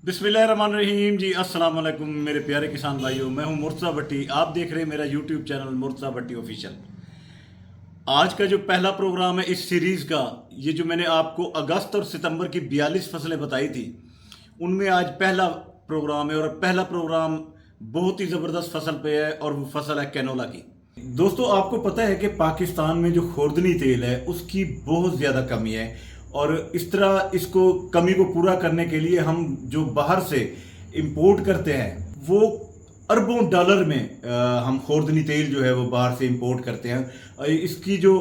बिस्मिल्लाहिर्रहमानिर्रहीम जी। अस्सलाम वालेकुम मेरे प्यारे किसान भाइयों, मैं हूं मुर्तज़ा भट्टी। आप देख रहे हैं मेरा यूट्यूब चैनल मुर्तज़ा भट्टी ऑफिशियल। आज का जो पहला प्रोग्राम है इस सीरीज़ का, ये जो मैंने आपको अगस्त और सितंबर की 42 फसलें बताई थी, उनमें आज पहला प्रोग्राम है। और पहला प्रोग्राम बहुत ही ज़बरदस्त फसल पे है और वो फसल है कैनोला की। दोस्तों, आपको पता है कि पाकिस्तान में जो खुर्दनी तेल है उसकी बहुत ज़्यादा कमी है, और इस तरह इसको कमी को पूरा करने के लिए हम जो बाहर से इंपोर्ट करते हैं वो अरबों डॉलर में हम खुर्दनी तेल जो है वो बाहर से इंपोर्ट करते हैं। इसकी जो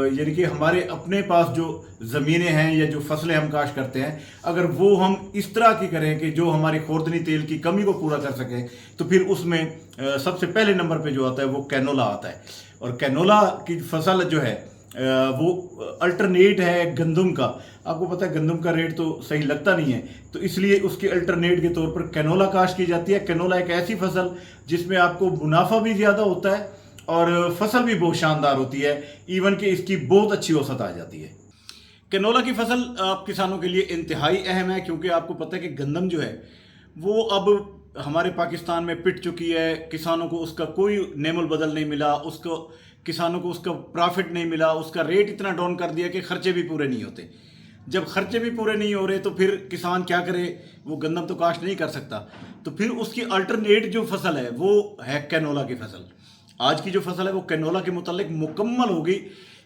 यानी कि हमारे अपने पास जो ज़मीनें हैं या जो फसलें हम काश्त करते हैं, अगर वो हम इस तरह की करें कि जो हमारी खुर्दनी तेल की कमी को पूरा कर सकें, तो फिर उसमें सबसे पहले नंबर पे जो आता है वो कैनोला आता है। और कैनोला की फसल जो है वो अल्टरनेट है गंदम का। आपको पता है गंदम का रेट तो सही लगता नहीं है, तो इसलिए उसके अल्टरनेट के तौर पर कैनोला काश्त की जाती है। कैनोला एक ऐसी फसल जिसमें आपको मुनाफा भी ज़्यादा होता है और फसल भी बहुत शानदार होती है, इवन कि इसकी बहुत अच्छी औसत आ जाती है। कैनोला की फसल आप किसानों के लिए इंतहाई अहम है, क्योंकि आपको पता है कि गंदम जो है वो अब हमारे पाकिस्तान में पिट चुकी है। किसानों को उसका कोई नेमुल बदल नहीं मिला, उसको किसानों को उसका प्रॉफिट नहीं मिला, उसका रेट इतना डाउन कर दिया कि खर्चे भी पूरे नहीं होते। जब खर्चे भी पूरे नहीं हो रहे तो फिर किसान क्या करे, वो गंदम तो काश्त नहीं कर सकता। तो फिर उसकी अल्टरनेट जो फसल है वो है कैनोला की फसल। आज की जो फसल है वो कैनोला के मुतालिक मुकम्मल होगी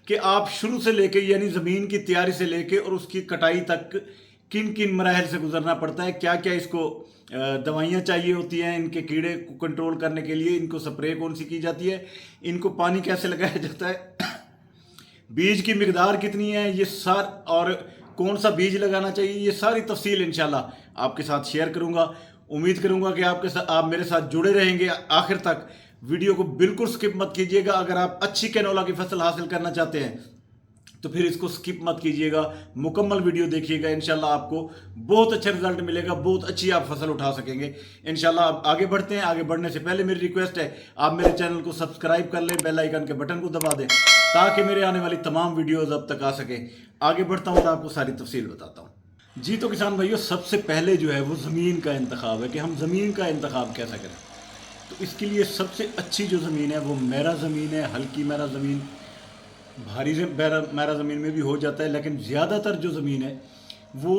कि आप शुरू से लेके यानी ज़मीन की तैयारी से लेके और उसकी कटाई तक किन किन मराहल से गुजरना पड़ता है, क्या क्या इसको दवाइयाँ चाहिए होती हैं इनके कीड़े को कंट्रोल करने के लिए, इनको स्प्रे कौन सी की जाती है, इनको पानी कैसे लगाया जाता है, बीज की मिकदार कितनी है, ये सार और कौन सा बीज लगाना चाहिए, ये सारी तफसील इंशाल्लाह आपके साथ शेयर करूंगा। उम्मीद करूंगा कि आपके साथ आप मेरे साथ जुड़े रहेंगे आखिर तक। वीडियो को बिल्कुल स्किप मत कीजिएगा। अगर आप अच्छी कैनोला की फसल हासिल करना चाहते हैं तो फिर इसको स्किप मत कीजिएगा, मुकम्मल वीडियो देखिएगा। इंशाल्लाह आपको बहुत अच्छा रिजल्ट मिलेगा, बहुत अच्छी आप फसल उठा सकेंगे इंशाल्लाह। आप आगे बढ़ते हैं। आगे बढ़ने से पहले मेरी रिक्वेस्ट है आप मेरे चैनल को सब्सक्राइब कर लें, बेल आइकन के बटन को दबा दें ताकि मेरे आने वाली तमाम वीडियोज़ अब तक आ सके। आगे बढ़ता हूँ तो आपको सारी तफसील बताता हूँ। जी तो किसान भाइयों, सबसे पहले जो है वो ज़मीन का इंतखाब है कि हम ज़मीन का इंतखाब कैसा करें। तो इसके लिए सबसे अच्छी जो ज़मीन है वो मैरा ज़मीन है। हल्की मैरा ज़मीन, भारी से मैरा ज़मीन में भी हो जाता है, लेकिन ज़्यादातर जो ज़मीन है वो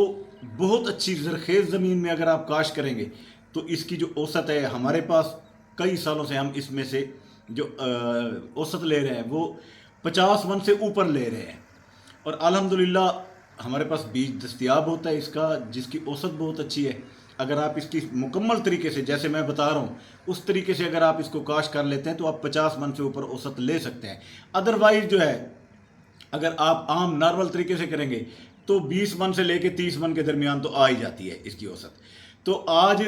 बहुत अच्छी ज़रखेज़ ज़मीन में अगर आप काश्त करेंगे तो इसकी जो औसत है, हमारे पास कई सालों से हम इसमें से जो औसत ले रहे हैं वो 50 मन से ऊपर ले रहे हैं। और अल्हम्दुलिल्लाह हमारे पास बीज दस्तयाब होता है इसका, जिसकी औसत बहुत अच्छी है। अगर आप इसकी मुकम्मल तरीके से, जैसे मैं बता रहा हूँ उस तरीके से अगर आप इसको काश्त कर लेते हैं तो आप 50 मन से ऊपर औसत ले सकते हैं। अदरवाइज जो है, अगर आप आम नॉर्मल तरीके से करेंगे तो 20 मन से लेके 30 मन के दरमियान तो आ ही जाती है इसकी औसत। तो आज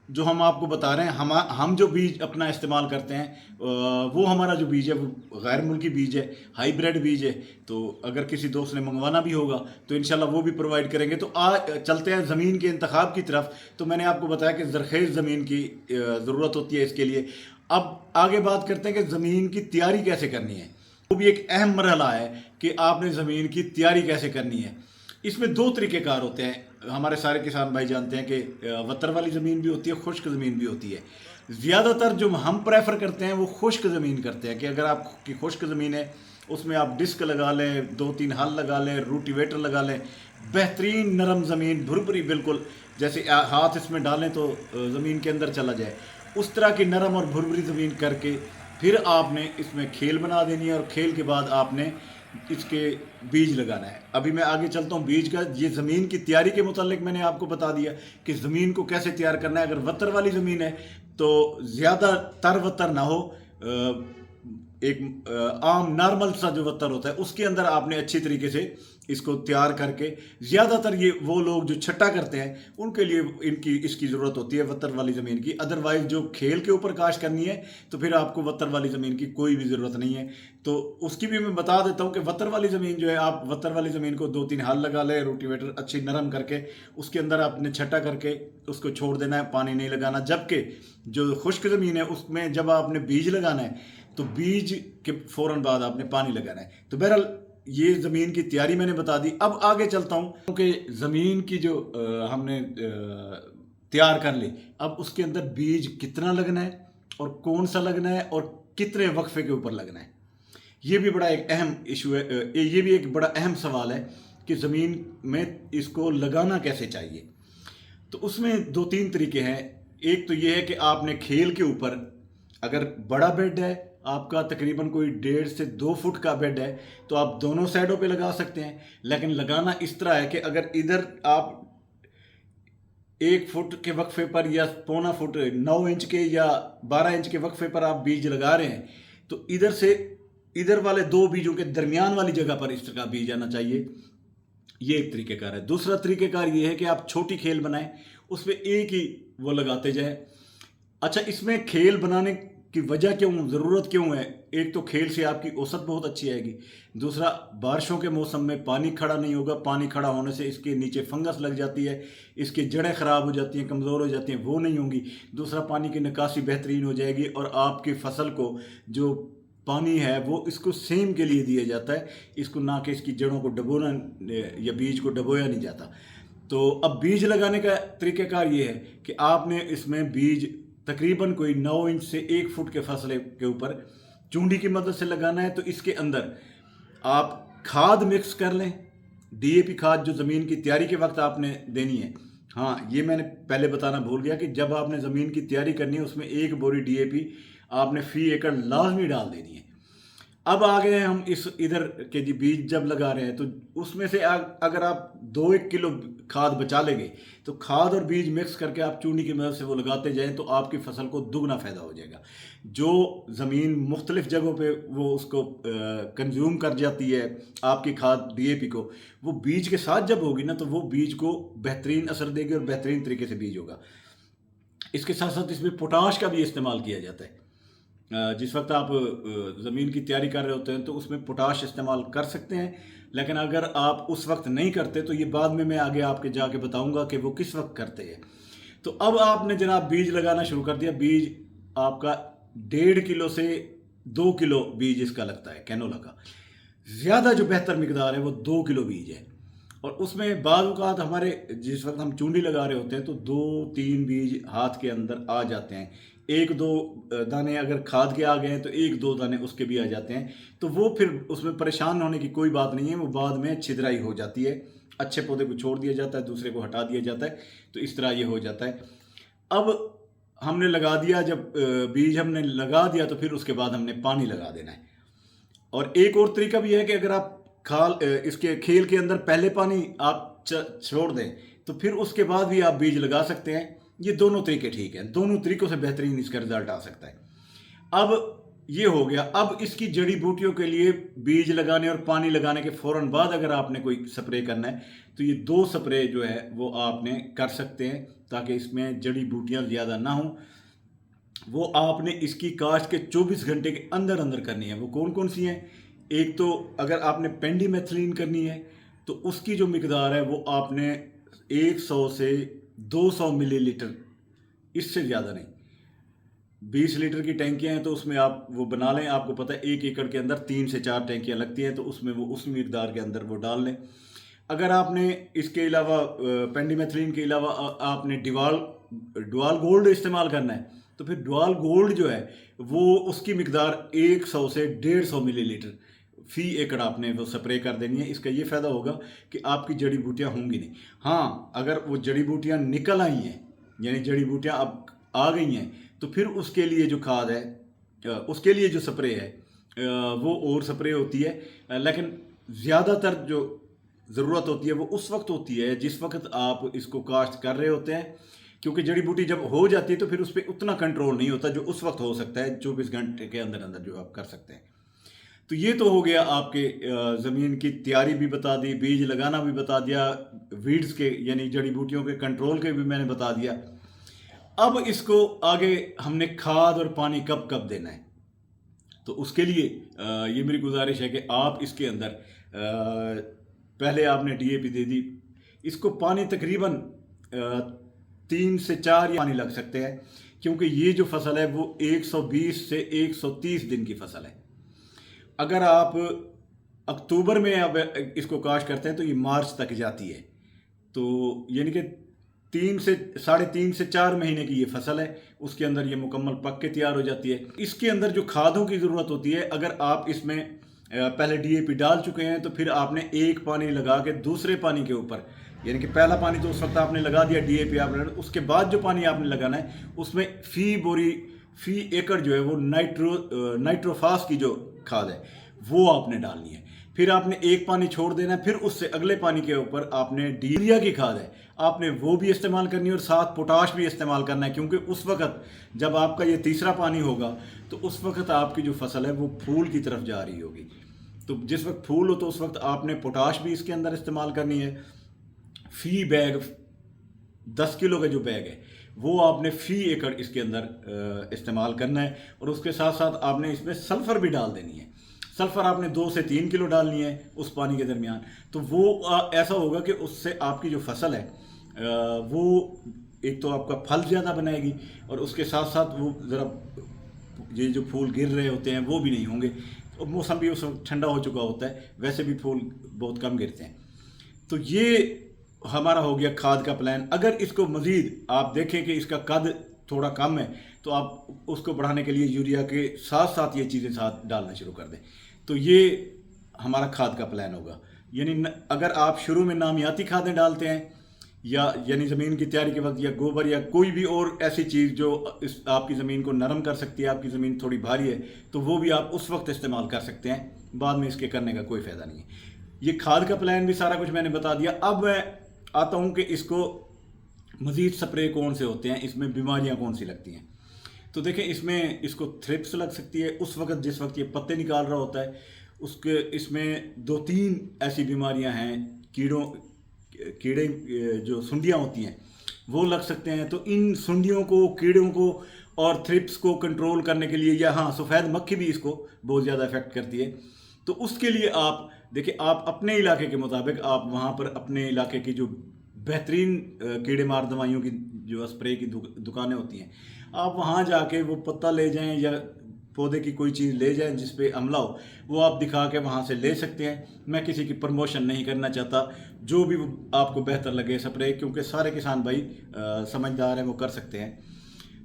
जो हम आपको बता रहे हैं, हम जो बीज अपना इस्तेमाल करते हैं वो हमारा जो बीज है वो गैर मुल्की बीज है, हाइब्रिड बीज है। तो अगर किसी दोस्त ने मंगवाना भी होगा तो इंशाल्लाह वो भी प्रोवाइड करेंगे। तो चलते हैं ज़मीन के इंतखाब की तरफ। तो मैंने आपको बताया कि ज़रखेज़ ज़मीन की ज़रूरत होती है इसके लिए। अब आगे बात करते हैं कि ज़मीन की तैयारी कैसे करनी है। वो भी एक अहम मरहला है कि आपने ज़मीन की तैयारी कैसे करनी है। इसमें दो तरीक़ेकार होते हैं। हमारे सारे किसान भाई जानते हैं कि वतर वाली ज़मीन भी होती है, खुश्क ज़मीन भी होती है। ज़्यादातर जो हम प्रेफर करते हैं वो खुश्क ज़मीन करते हैं कि अगर आपकी खुश्क ज़मीन है उसमें आप डिस्क लगा लें, 2-3 हल लगा लें, रूटिवेटर लगा लें, बेहतरीन नरम ज़मीन भुरभुरी, बिल्कुल जैसे हाथ इसमें डालें तो ज़मीन के अंदर चला जाए, उस तरह की नरम और भुरभुरी ज़मीन करके फिर आपने इसमें खेल बना देनी है। और खेल के बाद आपने इसके बीज लगाना है। अभी मैं आगे चलता हूँ बीज का। ये ज़मीन की तैयारी के मुतालिक मैंने आपको बता दिया कि ज़मीन को कैसे तैयार करना है। अगर वतर वाली ज़मीन है तो ज़्यादा तर वतर ना हो, एक आम नॉर्मल सा जो वतर होता है उसके अंदर आपने अच्छी तरीके से इसको तैयार करके, ज़्यादातर ये वो लोग जो छट्टा करते हैं उनके लिए इसकी ज़रूरत होती है वतर वाली ज़मीन की। अदरवाइज़ जो खेल के ऊपर काश्त करनी है तो फिर आपको वतर वाली ज़मीन की कोई भी ज़रूरत नहीं है। तो उसकी भी मैं बता देता हूँ कि वतर वाली ज़मीन जो है, आप वतर वाली ज़मीन को 2-3 हल लगा लें, रोटिवेटर अच्छी नरम करके उसके अंदर आपने छट्टा करके उसको छोड़ देना है, पानी नहीं लगाना। जबकि जो खुश्क ज़मीन है उसमें जब आपने बीज लगाना है तो बीज के फ़ौरन बाद आपने पानी लगाना है। तो बहरहाल ये ज़मीन की तैयारी मैंने बता दी। अब आगे चलता हूँ कि ज़मीन की जो हमने तैयार कर ले। अब उसके अंदर बीज कितना लगना है और कौन सा लगना है और कितने वक्फे के ऊपर लगना है, ये भी बड़ा एक अहम इशू है। ये भी एक बड़ा अहम सवाल है कि ज़मीन में इसको लगाना कैसे चाहिए। तो उसमें दो तीन तरीके हैं। एक तो ये है कि आपने खेल के ऊपर, अगर बड़ा बेड है आपका, तकरीबन कोई 1.5 से 2 फुट का बेड है, तो आप दोनों साइडों पे लगा सकते हैं। लेकिन लगाना इस तरह है कि अगर इधर आप 1 फुट के वक्फे पर या 0.25 फुट 9 इंच के या 12 इंच के वक्फे पर आप बीज लगा रहे हैं, तो इधर से इधर वाले दो बीजों के दरमियान वाली जगह पर इस तरह का बीज आना चाहिए। ये एक तरीकेकार है। दूसरा तरीकेकार ये है कि आप छोटी खेल बनाएं, उसमें एक ही वो लगाते जाएं। अच्छा, इसमें खेल बनाने की वजह क्यों, ज़रूरत क्यों है? एक तो खेल से आपकी औसत बहुत अच्छी आएगी। दूसरा, बारिशों के मौसम में पानी खड़ा नहीं होगा। पानी खड़ा होने से इसके नीचे फंगस लग जाती है, इसकी जड़ें ख़राब हो जाती हैं, कमज़ोर हो जाती हैं, वो नहीं होंगी। दूसरा, पानी की निकासी बेहतरीन हो जाएगी और आपकी फसल को जो पानी है वो इसको सेम के लिए दिया जाता है, इसको ना कि इसकी जड़ों को डबोना या बीज को डबोया नहीं जाता। तो अब बीज लगाने का तरीक़ाकार ये है कि आपने इसमें बीज तकरीबन कोई 9 इंच से 1 फुट के फासले के ऊपर चूंडी की मदद से लगाना है। तो इसके अंदर आप खाद मिक्स कर लें, डीएपी खाद जो ज़मीन की तैयारी के वक्त आपने देनी है। हाँ, ये मैंने पहले बताना भूल गया कि जब आपने ज़मीन की तैयारी करनी है उसमें 1 बोरी डीएपी आपने फी एकड़ लाजमी डाल देनी है। अब आ गए हम इस इधर के जी बीज जब लगा रहे हैं, तो उसमें से अगर आप 2-1 किलो खाद बचा लेंगे तो खाद और बीज मिक्स करके आप चूनी की मदद से वो लगाते जाएं तो आपकी फसल को दुगना फ़ायदा हो जाएगा। जो ज़मीन मुख्तलिफ जगहों पे वो उसको कंज्यूम कर जाती है आपकी खाद डीएपी को, वो बीज के साथ जब होगी ना तो वो बीज को बेहतरीन असर देगी और बेहतरीन तरीके से बीज होगा। इसके साथ साथ इसमें पोटाश का भी इस्तेमाल किया जाता है। जिस वक्त आप ज़मीन की तैयारी कर रहे होते हैं तो उसमें पोटाश इस्तेमाल कर सकते हैं, लेकिन अगर आप उस वक्त नहीं करते तो ये बाद में मैं आगे आपके जाके बताऊंगा कि वो किस वक्त करते हैं। तो अब आपने जनाब बीज लगाना शुरू कर दिया। बीज आपका 1.5 किलो से 2 किलो बीज इसका लगता है कैनोला का। ज़्यादा जो बेहतर मिकदार है वो 2 किलो बीज है। और उसमें बाद औक़ात हमारे जिस वक्त हम चूंडी लगा रहे होते हैं तो 2-3 बीज हाथ के अंदर आ जाते हैं। 1-2 दाने अगर खाद के आ गए हैं तो 1-2 दाने उसके भी आ जाते हैं। तो वो फिर उसमें परेशान होने की कोई बात नहीं है, वो बाद में छिदराई हो जाती है। अच्छे पौधे को छोड़ दिया जाता है, दूसरे को हटा दिया जाता है, तो इस तरह ये हो जाता है। अब हमने लगा दिया, जब बीज हमने लगा दिया तो फिर उसके बाद हमने पानी लगा देना है। और एक और तरीका भी है कि अगर आप इसके खेल के अंदर पहले पानी आप छोड़ दें तो फिर उसके बाद भी आप बीज लगा सकते हैं। ये दोनों तरीके ठीक हैं, दोनों तरीकों से बेहतरीन इसका रिजल्ट आ सकता है। अब ये हो गया। अब इसकी जड़ी बूटियों के लिए बीज लगाने और पानी लगाने के फ़ौरन बाद अगर आपने कोई स्प्रे करना है तो ये 2 स्प्रे जो है वो आपने कर सकते हैं ताकि इसमें जड़ी बूटियाँ ज़्यादा ना हों। वो आपने इसकी काश्त के 24 घंटे के अंदर अंदर करनी है। वो कौन कौन सी हैं? एक तो अगर आपने पेंडीमेथिलीन करनी है तो उसकी जो मिकदार है वो आपने 100 से 200 मिलीलीटर, इससे ज़्यादा नहीं। 20 लीटर की टैंकियाँ हैं तो उसमें आप वो बना लें। आपको पता है 1 एकड़ के अंदर 3 से 4 टैंकियाँ लगती हैं, तो उसमें वो उस मिकदार के अंदर वो डाल लें। अगर आपने इसके अलावा पेंडीमेथिलीन के अलावा आपने डुआल गोल्ड इस्तेमाल करना है तो फिर डुआल गोल्ड जो है वो उसकी मिकदार 100 से 150 मिलीलीटर फी एकड़ आपने वो स्प्रे कर देनी है। इसका ये फ़ायदा होगा कि आपकी जड़ी बूटियाँ होंगी नहीं। हाँ, अगर वो जड़ी बूटियाँ निकल आई हैं, यानी जड़ी बूटियाँ अब आ गई हैं, तो फिर उसके लिए जो खाद है, उसके लिए जो स्प्रे है वो और स्प्रे होती है। लेकिन ज़्यादातर जो ज़रूरत होती है वो उस वक्त होती है जिस वक्त आप इसको काश्त कर रहे होते हैं, क्योंकि जड़ी बूटी जब हो जाती है तो फिर उस पर उतना कंट्रोल नहीं होता जो उस वक्त हो सकता है 24 घंटे के अंदर अंदर जो आप कर सकते हैं। तो ये तो हो गया आपके ज़मीन की तैयारी भी बता दी, बीज लगाना भी बता दिया, वीड्स के यानी जड़ी बूटियों के कंट्रोल के भी मैंने बता दिया। अब इसको आगे हमने खाद और पानी कब कब देना है, तो उसके लिए ये मेरी गुजारिश है कि आप इसके अंदर पहले आपने डीएपी दे दी, इसको पानी तकरीबन 3 से 4 पानी लग सकते हैं, क्योंकि ये जो फसल है वो 120 से 130 दिन की फसल है। अगर आप अक्टूबर में अब इसको काश्त करते हैं तो ये मार्च तक जाती है, तो यानी कि 3 से 4 महीने की ये फसल है, उसके अंदर ये मुकम्मल पक के तैयार हो जाती है। इसके अंदर जो खादों की ज़रूरत होती है, अगर आप इसमें पहले डीएपी डाल चुके हैं तो फिर आपने एक पानी लगा के दूसरे पानी के ऊपर, यानी कि पहला पानी तो उस वक्त आपने लगा दिया डीएपी आपने, उसके बाद जो पानी आपने लगाना है उसमें फी एकड़ जो है वो नाइट्रोफास की जो खाद है वो आपने डालनी है। फिर आपने एक पानी छोड़ देना है, फिर उससे अगले पानी के ऊपर आपने यूरिया की खाद है आपने वो भी इस्तेमाल करनी है और साथ पोटाश भी इस्तेमाल करना है, क्योंकि उस वक्त जब आपका ये तीसरा पानी होगा तो उस वक्त आपकी जो फसल है वो फूल की तरफ जा रही होगी। तो जिस वक्त फूल हो तो उस वक्त आपने पोटाश भी इसके अंदर इस्तेमाल करनी है। फी बैग 10 किलो का जो बैग है वो आपने फी एकड़ इसके अंदर इस्तेमाल करना है, और उसके साथ साथ आपने इसमें सल्फ़र भी डाल देनी है। सल्फ़र आपने 2 से 3 किलो डालनी है उस पानी के दरमियान। तो वो ऐसा होगा कि उससे आपकी जो फसल है वो एक तो आपका फल ज़्यादा बनाएगी, और उसके साथ साथ वो ज़रा ये जो फूल गिर रहे होते हैं वो भी नहीं होंगे। और मौसम भी उस वक्त ठंडा हो चुका होता है, वैसे भी फूल बहुत कम गिरते हैं। तो ये हमारा हो गया खाद का प्लान। अगर इसको मज़ीद आप देखें कि इसका कद थोड़ा कम है तो आप उसको बढ़ाने के लिए यूरिया के साथ साथ ये चीज़ें साथ डालना शुरू कर दें। तो ये हमारा खाद का प्लान होगा। यानी अगर आप शुरू में नामियाती खादें डालते हैं यानी ज़मीन की तैयारी के वक्त, या गोबर या कोई भी और ऐसी चीज़ जो आपकी ज़मीन को नरम कर सकती है, आपकी ज़मीन थोड़ी भारी है, तो वो भी आप उस वक्त इस्तेमाल कर सकते हैं। बाद में इसके करने का कोई फ़ायदा नहीं है। ये खाद का प्लान भी सारा कुछ मैंने बता दिया। अब मैं आता हूँ कि इसको मज़ीद स्प्रे कौन से होते हैं, इसमें बीमारियाँ कौन सी लगती हैं। तो देखें, इसमें इसको थ्रिप्स लग सकती है उस वक्त जिस वक्त ये पत्ते निकाल रहा होता है। उसके इसमें 2-3 ऐसी बीमारियां हैं, कीड़े जो सुंडियां होती हैं वो लग सकते हैं। तो इन सुंडियों को, कीड़ों को और थ्रिप्स को कंट्रोल करने के लिए, या हाँ, सफ़ेद मक्खी भी इसको बहुत ज़्यादा इफेक्ट करती है। तो उसके लिए आप देखिए, आप अपने इलाके के मुताबिक आप वहाँ पर अपने इलाके की जो बेहतरीन कीड़े मार दवाइयों की जो स्प्रे की दुकानें होती हैं, आप वहाँ जाके वो पत्ता ले जाएं या पौधे की कोई चीज़ ले जाएं जिस पे हमला हो, वो आप दिखा के वहाँ से ले सकते हैं। मैं किसी की प्रमोशन नहीं करना चाहता, जो भी आपको बेहतर लगे स्प्रे, क्योंकि सारे किसान भाई समझदार हैं, वो कर सकते हैं।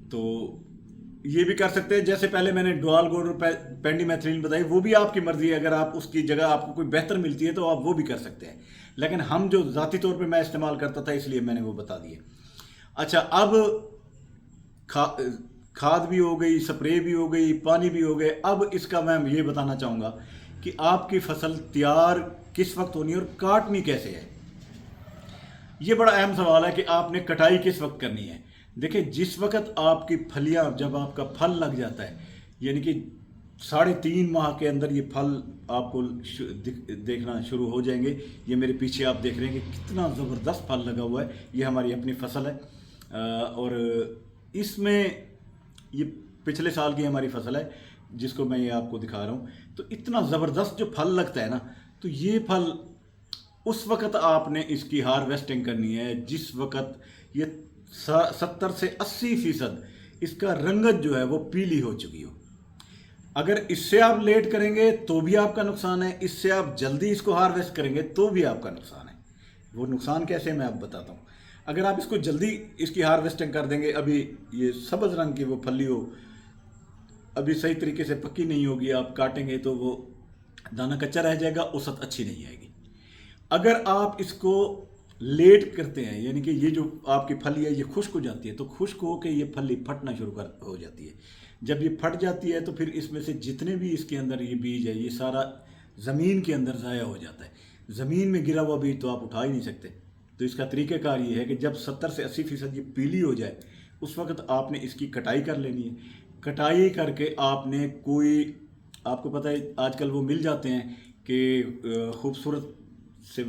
तो ये भी कर सकते हैं। जैसे पहले मैंने डुआल गोल्ड पेंडिमेथ्रिन बताई, वो भी आपकी मर्जी है। अगर आप उसकी जगह आपको कोई बेहतर मिलती है तो आप वो भी कर सकते हैं, लेकिन हम जो ज़ाती तौर पे मैं इस्तेमाल करता था इसलिए मैंने वो बता दिए। अच्छा, अब खाद भी हो गई, स्प्रे भी हो गई, पानी भी हो गए। अब इसका मैं ये बताना चाहूँगा कि आपकी फसल तैयार किस वक्त होनी है और काटनी कैसे है। ये बड़ा अहम सवाल है कि आपने कटाई किस वक्त करनी है। देखिए, जिस वक्त आपकी फलियां, जब आपका फल लग जाता है, यानी कि 3.5 माह के अंदर ये फल आपको देखना शुरू हो जाएंगे। ये मेरे पीछे आप देख रहे हैं कि कितना ज़बरदस्त फल लगा हुआ है। ये हमारी अपनी फसल है और इसमें ये पिछले साल की हमारी फसल है जिसको मैं ये आपको दिखा रहा हूँ। तो इतना ज़बरदस्त जो फल लगता है ना, तो ये फल उस वक़्त आपने इसकी हार्वेस्टिंग करनी है जिस वक़्त ये 70 से 80% इसका रंगत जो है वो पीली हो चुकी हो। अगर इससे आप लेट करेंगे तो भी आपका नुकसान है, इससे आप जल्दी इसको हार्वेस्ट करेंगे तो भी आपका नुकसान है। वो नुकसान कैसे, मैं आपको बताता हूँ। अगर आप इसको जल्दी इसकी हार्वेस्टिंग कर देंगे, अभी ये सब्ज़ रंग की वो फली हो, अभी सही तरीके से पक्की नहीं होगी, आप काटेंगे तो वो दाना कच्चा रह जाएगा, औसत अच्छी नहीं आएगी। अगर आप इसको लेट करते हैं, यानी कि ये जो आपकी फली है ये खुश्क हो जाती है, तो खुश्क होकर ये फली फटना शुरू हो जाती है। जब ये फट जाती है तो फिर इसमें से जितने भी इसके अंदर ये बीज है ये सारा ज़मीन के अंदर ज़ाया हो जाता है। ज़मीन में गिरा हुआ बीज तो आप उठा ही नहीं सकते। तो इसका तरीक़ाकार ये है कि जब 70 से 80% ये पीली हो जाए उस वक्त आपने इसकी कटाई कर लेनी है। कटाई करके आपने कोई, आपको पता है आजकल वो मिल जाते हैं कि खूबसूरत से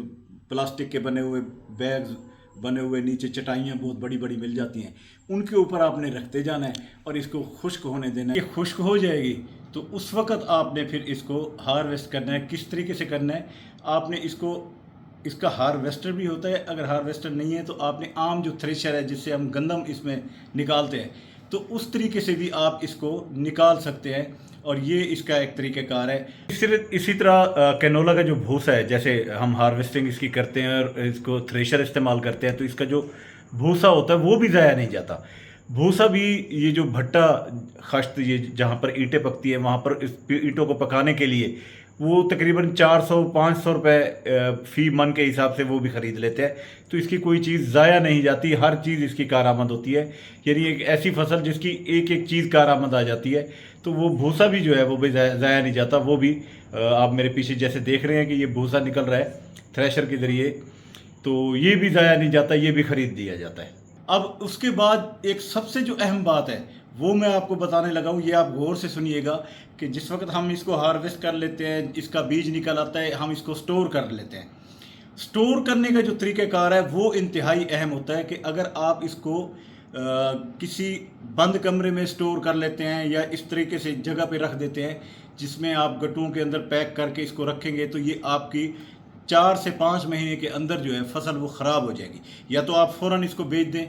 प्लास्टिक के बने हुए बैग्स बने हुए, नीचे चटाइयाँ बहुत बड़ी बड़ी मिल जाती हैं, उनके ऊपर आपने रखते जाना है और इसको खुश्क होने देना है। ये खुश्क हो जाएगी तो उस वक़्त आपने फिर इसको हार्वेस्ट करना है। किस तरीके से करना है, आपने इसका हार्वेस्टर भी होता है। अगर हार्वेस्टर नहीं है तो आपने आम जो थ्रेशर है जिससे हम गंदम इसमें निकालते हैं, तो उस तरीके से भी आप इसको निकाल सकते हैं। और ये इसका एक तरीक़ाकार है। इसी तरह कैनोला का जो भूसा है, जैसे हम हार्वेस्टिंग इसकी करते हैं और इसको थ्रेशर इस्तेमाल करते हैं, तो इसका जो भूसा होता है वो भी ज़ाया नहीं जाता। भूसा भी, ये जो भट्टा खश्त, ये जहाँ पर ईंटें पकती है वहाँ पर इस ईंटों को पकाने के लिए वो तकरीबन 400-500 रुपये फ़ी मन के हिसाब से वो भी ख़रीद लेते हैं। तो इसकी कोई चीज़ ज़ाया नहीं जाती, हर चीज़ इसकी कारआमद होती है। यानी एक ऐसी फसल जिसकी एक एक चीज़ कारआमद आ जाती है। तो वो भूसा भी जो है वो भी ज़ाया नहीं जाता। वो भी आप मेरे पीछे जैसे देख रहे हैं कि ये भूसा निकल रहा है थ्रेशर के ज़रिए, तो ये भी ज़ाया नहीं जाता, ये भी ख़रीद दिया जाता है। अब उसके बाद एक सबसे जो अहम बात है वो मैं आपको बताने लगा हूँ, ये आप गौर से सुनिएगा कि जिस वक्त हम इसको हार्वेस्ट कर लेते हैं, इसका बीज निकल आता है, हम इसको स्टोर कर लेते हैं। स्टोर करने का जो तरीक़ाकार है वो इंतहाई अहम होता है कि अगर आप इसको किसी बंद कमरे में स्टोर कर लेते हैं या इस तरीके से जगह पे रख देते हैं जिसमें आप गट्टुओं के अंदर पैक करके इसको रखेंगे, तो ये आपकी 4 से 5 महीने के अंदर जो है फसल वो ख़राब हो जाएगी। या तो आप फ़ौरन इसको बेच दें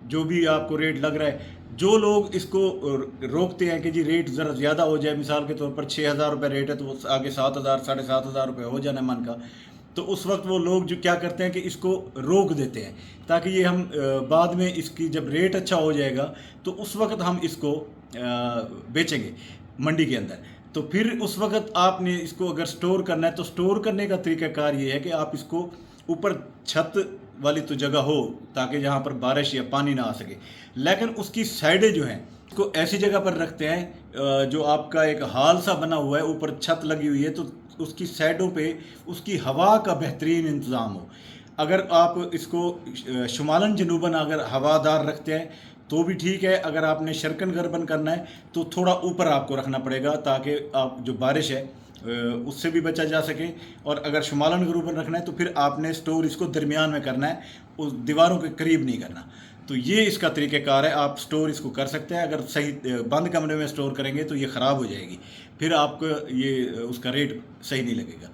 जो भी आपको रेट लग रहा है। जो लोग इसको रोकते हैं कि जी रेट ज़रा ज़्यादा हो जाए, मिसाल के तौर पर 6,000 रुपये रेट है तो वो आगे 7,000 7,500 रुपये हो जाना मन का, तो उस वक्त वो लोग जो क्या करते हैं कि इसको रोक देते हैं ताकि ये हम बाद में इसकी जब रेट अच्छा हो जाएगा तो उस वक्त हम इसको बेचेंगे मंडी के अंदर। तो फिर उस वक्त आपने इसको अगर स्टोर करना है तो स्टोर करने का तरीक़ाकार ये है कि आप इसको ऊपर छत वाली तो जगह हो ताकि जहाँ पर बारिश या पानी ना आ सके, लेकिन उसकी साइडें जो हैं उसको ऐसी जगह पर रखते हैं जो आपका एक हाल सा बना हुआ है, ऊपर छत लगी हुई है तो उसकी साइडों पे उसकी हवा का बेहतरीन इंतज़ाम हो। अगर आप इसको शुमालन जनूबन अगर हवादार रखते हैं तो भी ठीक है, अगर आपने शर्कन गर्बन करना है तो थोड़ा ऊपर आपको रखना पड़ेगा ताकि आप जो बारिश है उससे भी बचा जा सके। और अगर शुमालन गरूबन रखना है तो फिर आपने स्टोर इसको दरमियान में करना है, उस दीवारों के करीब नहीं करना। तो ये इसका तरीक़ाकार है, आप स्टोर इसको कर सकते हैं। अगर सही बंद कमरे में स्टोर करेंगे तो ये ख़राब हो जाएगी, फिर आपको ये उसका रेट सही नहीं लगेगा।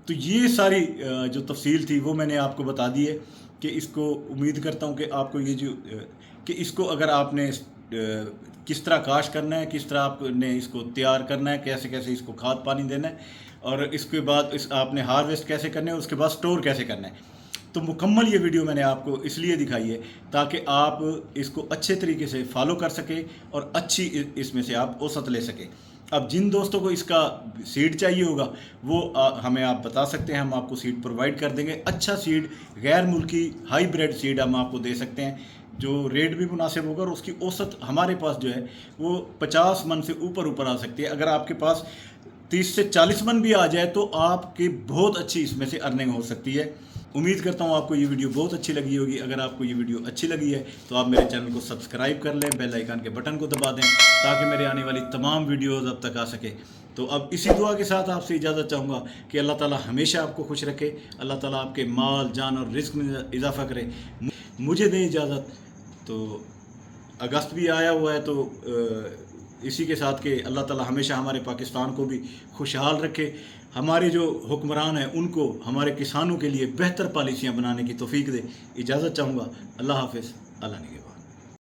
तो ये सारी जो तफसील थी वो मैंने आपको बता दी है कि इसको उम्मीद करता हूँ कि आपको ये जो कि इसको अगर आपने किस तरह काश करना है, किस तरह आपने इसको तैयार करना है, कैसे कैसे इसको खाद पानी देना है और इसके बाद इस आपने हार्वेस्ट कैसे करना है, उसके बाद स्टोर कैसे करना है। तो मुकम्मल ये वीडियो मैंने आपको इसलिए दिखाई है ताकि आप इसको अच्छे तरीके से फॉलो कर सकें और अच्छी इसमें से आप औसत ले सकें। अब जिन दोस्तों को इसका सीड चाहिए होगा वो हमें आप बता सकते हैं, हम आपको सीड प्रोवाइड कर देंगे। अच्छा सीड, गैर मुल्की हाईब्रिड सीड हम आपको दे सकते हैं जो रेट भी मुनासिब होगा और उसकी औसत हमारे पास जो है वो 50 मन से ऊपर आ सकती है। अगर आपके पास 30 से 40 मन भी आ जाए तो आपकी बहुत अच्छी इसमें से अर्निंग हो सकती है। उम्मीद करता हूँ आपको ये वीडियो बहुत अच्छी लगी होगी। अगर आपको ये वीडियो अच्छी लगी है तो आप मेरे चैनल को सब्सक्राइब कर लें, बेल आइकन के बटन को दबा दें ताकि मेरे आने वाली तमाम वीडियोज़ अब तक आ सके। तो अब इसी दुआ के साथ आपसे इजाज़त चाहूँगा कि अल्लाह ताला हमेशा आपको खुश रखे, अल्लाह ताला आपके माल जान और रिस्क में इजाफ़ा करे। मुझे दें इजाज़त। तो अगस्त भी आया हुआ है तो इसी के साथ के अल्लाह ताला हमेशा हमारे पाकिस्तान को भी खुशहाल रखे, हमारे जो हुक्मरान हैं उनको हमारे किसानों के लिए बेहतर पॉलिसियाँ बनाने की तौफीक दे। इजाज़त चाहूँगा। अल्लाह हाफ़िज़। अल्लाह निगहबान।